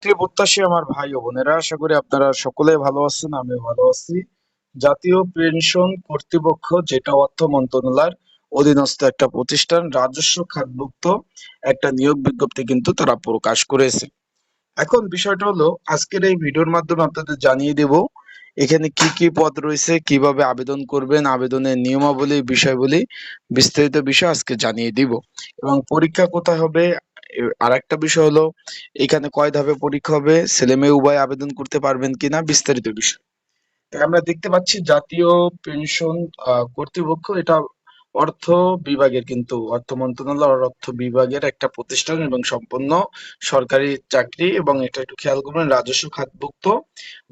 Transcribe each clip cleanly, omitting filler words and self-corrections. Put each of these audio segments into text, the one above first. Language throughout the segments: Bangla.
চাকরি প্রত্যাশী আমার ভাই ও বোনেরা, আশা করি আপনারা সকলে ভালো আছেন। আমি ভালো আছি। জাতীয় পেনশন কর্তৃপক্ষ, যেটা অর্থ মন্ত্রণালয়ের অধীনস্থ একটা প্রতিষ্ঠান, রাজস্ব খাতভুক্ত একটা নিয়োগ বিজ্ঞপ্তি কিন্তু তারা প্রকাশ করেছে। এখন বিষয়টা হলো, আজকের এই ভিডিওর মাধ্যমে আপনাদের জানিয়ে দেব এখানে কি কি পদ রয়েছে, কিভাবে আবেদন করবেন, আবেদনের নিয়মাবলী, বিষয়বলী, বিস্তারিত বিষয় আজকে জানিয়ে দিব। এবং পরীক্ষা কোথায় হবে, আর একটা বিষয় হলো এখানে কয় ধাপে পরীক্ষা হবে, ছেলে মেয়ে উভয় আবেদন করতে পারবেন কিনা, বিস্তারিত বিষয়। তাই আমরা দেখতে পাচ্ছি জাতীয় পেনশন কর্তৃপক্ষ, এটা অর্থ বিভাগের, কিন্তু অর্থ মন্ত্রণালয়ের অর্থ বিভাগের একটা প্রতিষ্ঠান এবং সম্পূর্ণ সরকারি চাকরি, এবং এটা একটু খেয়াল করবেন, রাজস্ব খাতভুক্ত,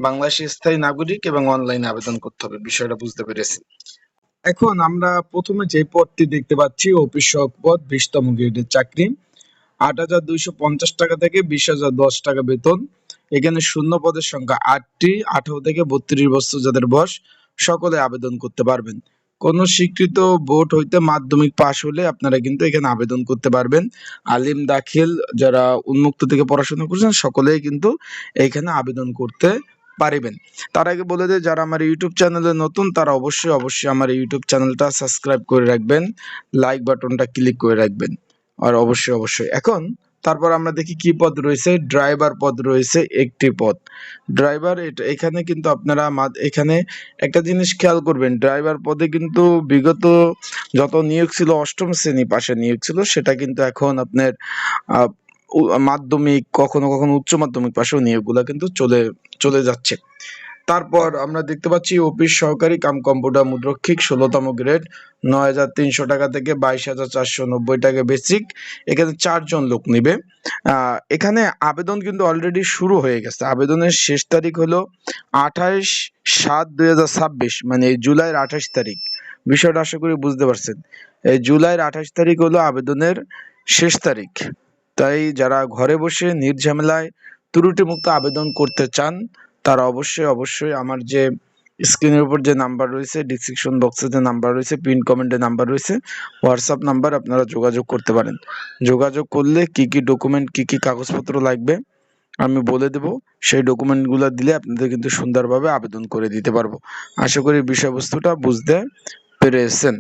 বাংলাদেশের স্থায়ী নাগরিক, এবং অনলাইনে আবেদন করতে হবে। বিষয়টা বুঝতে পেরেছি। এখন আমরা প্রথমে যে পদটি দেখতে পাচ্ছি, অফিস সহক পদ, 20তম গ্রেডের চাকরি। 8,250 টাকা থেকে 20,010 টাকা বেতন। এখানে শূন্য পদের সংখ্যা 8টি। 18 থেকে 32 বছর যাদের বয়স, সকলে আবেদন করতে পারবেন। কোন স্বীকৃত বোর্ড হইতে মাধ্যমিক পাশ হলে আপনারা কিন্তু এখানে আবেদন করতে পারবেন। আলিম দাখিল যারা উন্মুক্ত থেকে পড়াশোনা করছেন, সকলেই কিন্তু এখানে আবেদন করতে পারিবেন। তার আগে বলে দেয়, যারা আমার ইউটিউব চ্যানেলে নতুন তারা অবশ্যই আমার ইউটিউব চ্যানেলটা সাবস্ক্রাইব করে রাখবেন, লাইক বাটনটা ক্লিক করে রাখবেন। আর অবশ্যই এখন তারপর আমরা দেখি কি পদ রয়েছে। ড্রাইভার পদ রয়েছে একটি পদ। ড্রাইভার, এটা এখানে কিন্তু আপনারা এখানে একটা জিনিস খেয়াল করবেন, ড্রাইভার পদে কিন্তু বিগত যত নিয়োগ ছিল, অষ্টম শ্রেণী পাশে নিয়োগ ছিল, সেটা কিন্তু এখন আপনার আহ, মাধ্যমিক, কখনো কখনো উচ্চ মাধ্যমিক পাশেও নিয়োগগুলো কিন্তু চলে চলে যাচ্ছে। তারপর আমরা দেখতে পাচ্ছি অফিস সহকারী কাম কম্পিউটার মুদ্রক্ষিক, 16তম গ্রেড, 9,300 টাকা থেকে 22,490 টাকা বেসিক। এখানে 4 জন লোক নিবে। এখানে আবেদন কিন্তু অলরেডি শুরু হয়ে গেছে। আবেদনের শেষ তারিখ হলো 28/7/2026, মানে এই জুলাইয়ের 28 তারিখ। বিষয়টা আশা করি বুঝতে পারছেন। এই জুলাইয়ের 28 তারিখ হলো আবেদনের শেষ তারিখ। তাই যারা ঘরে বসে নির্ঝামেলায় ত্রুটিমুক্ত আবেদন করতে চান, তারা অবশ্যই আমার যে স্ক্রিনের উপর যে নাম্বার রয়েছে, ডিসক্রিপশন বক্সে যে নাম্বার রয়েছে, পিন কমেন্টে নাম্বার রয়েছে, হোয়াটসঅ্যাপ নাম্বার, আপনারা যোগাযোগ করতে পারেন। যোগাযোগ করলে কি কি ডকুমেন্ট, কি কি কাগজপত্র লাগবে আমি বলে দেব। সেই ডকুমেন্টগুলো দিলে আপনাদের কিন্তু সুন্দরভাবে আবেদন করে দিতে পারবো। আশা করি বিষয়বস্তুটা বুঝতে পেরেছেন।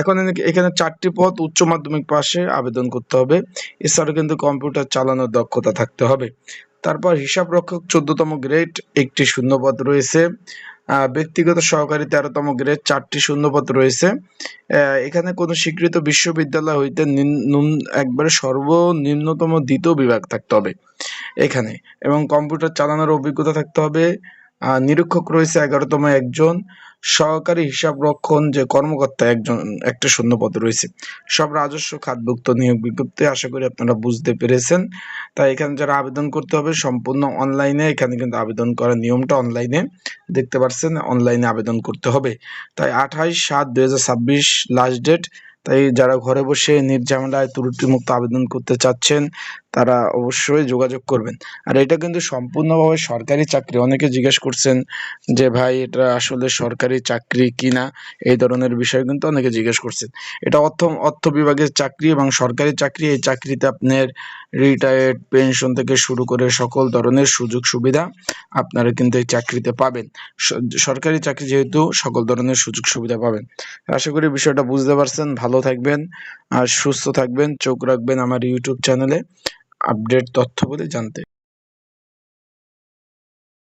এখন এখানে 4টি পদ, উচ্চ মাধ্যমিক পাশে আবেদন করতে হবে। এছাড়াও কিন্তু কম্পিউটার চালানোর দক্ষতা থাকতে হবে। তারপর হিসাব রক্ষক 14তম গ্রেড, একটি শূন্যপদ রয়েছে। ব্যক্তিগত সহকারী 13তম গ্রেড, 4টি শূন্যপদ রয়েছে। এখানে কোনো স্বীকৃত বিশ্ববিদ্যালয় হইতে একবারে সর্বনিম্নতম 2য় বিভাগ থাকতে হবে এখানে, এবং কম্পিউটার চালানোর অভিজ্ঞতা থাকতে হবে। নিরীক্ষক রয়েছে 11তম একজন। সহকারী হিসাব রক্ষণ যে কর্মকর্তা একজন, একটা শূন্যপদ রয়েছে। সব রাজস্ব খাতভুক্ত নিয়োগ বিজ্ঞপ্তি, আশা করি আপনারা বুঝতে পেরেছেন। তাই এখানে যারা আবেদন করতে হবে সম্পূর্ণ অনলাইনে, এখানে কিন্তু আবেদন করার নিয়মটা অনলাইনে দেখতে পাচ্ছেন, অনলাইনে আবেদন করতে হবে। তাই 28/7/2026 লাস্ট ডেট। তাই যারা ঘরে বসে নির্ঝামেলায় ত্রুটিমুক্ত আবেদন করতে চাচ্ছেন, তারা অবশ্যই যোগাযোগ করবেন। আর এটা কিন্তু সম্পূর্ণভাবে সরকারি চাকরি। অনেকে জিজ্ঞেস করছেন যে ভাই এটা আসলে সরকারি চাকরি কিনা, এই ধরনের বিষয় কিন্তু অনেকে জিজ্ঞেস করছেন। এটা অর্থ বিভাগের চাকরি এবং সরকারি চাকরি। এই চাকরিতে আপনার রিটায়ার্ড পেনশন থেকে শুরু করে সকল ধরনের সুযোগ সুবিধা আপনারা কিন্তু এই চাকরিতে পাবেন। সরকারি চাকরি যেহেতু, সকল ধরনের সুযোগ সুবিধা পাবেন। আশা করি বিষয়টা বুঝতে পারছেন। ভালো থাকবেন আর সুস্থ থাকবেন। চোখ রাখবেন আমার ইউটিউব চ্যানেলে আপডেট তথ্যগুলি জানতে।